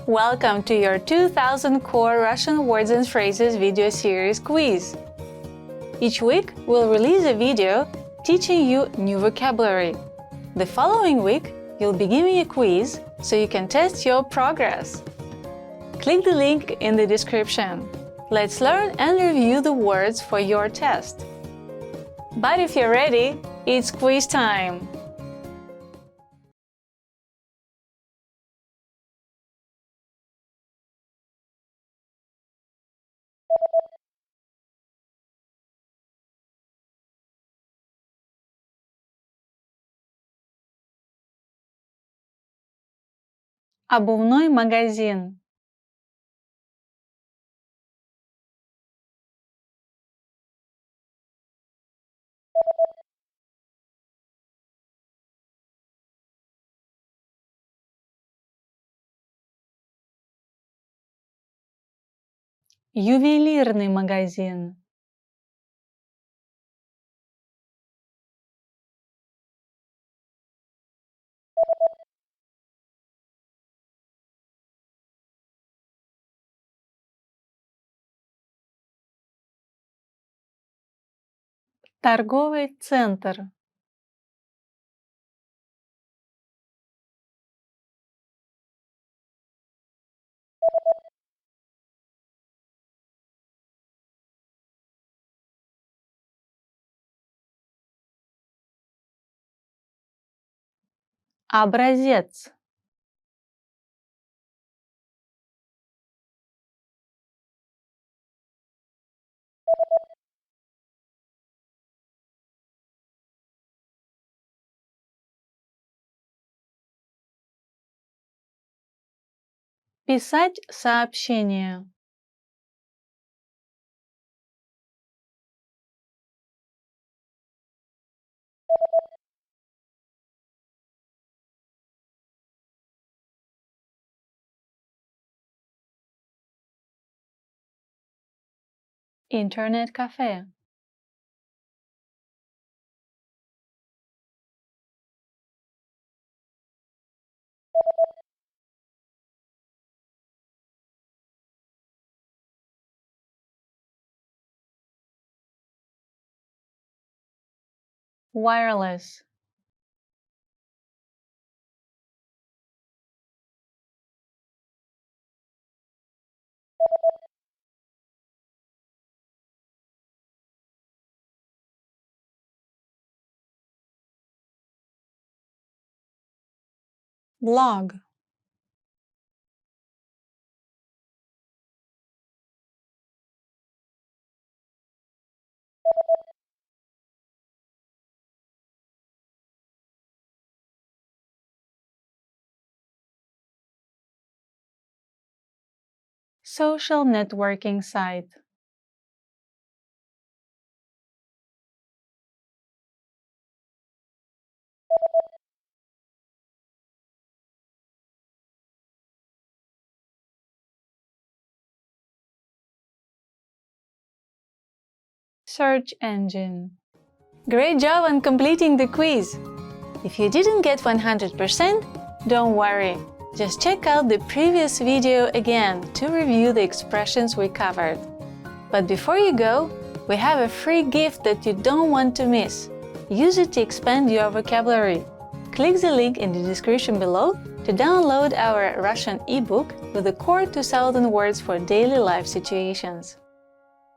Welcome to your 2000 Core Russian Words and Phrases video series quiz. Each week, we'll release a video teaching you new vocabulary. The following week, you'll be given a quiz so you can test your progress. Click the link in the description. Let's learn and review the words for your test. But if you're ready, it's quiz time! Обувной магазин. Ювелирный магазин. Торговый центр. Образец. Писать сообщение. Интернет-кафе. Wireless. Blog. Social networking site. Search engine. Great job on completing the quiz! If you didn't get 100%, don't worry. Just check out the previous video again to review the expressions we covered. But before you go, we have a free gift that you don't want to miss. Use it to expand your vocabulary. Click the link in the description below to download our Russian ebook with the core 2000 words for daily life situations.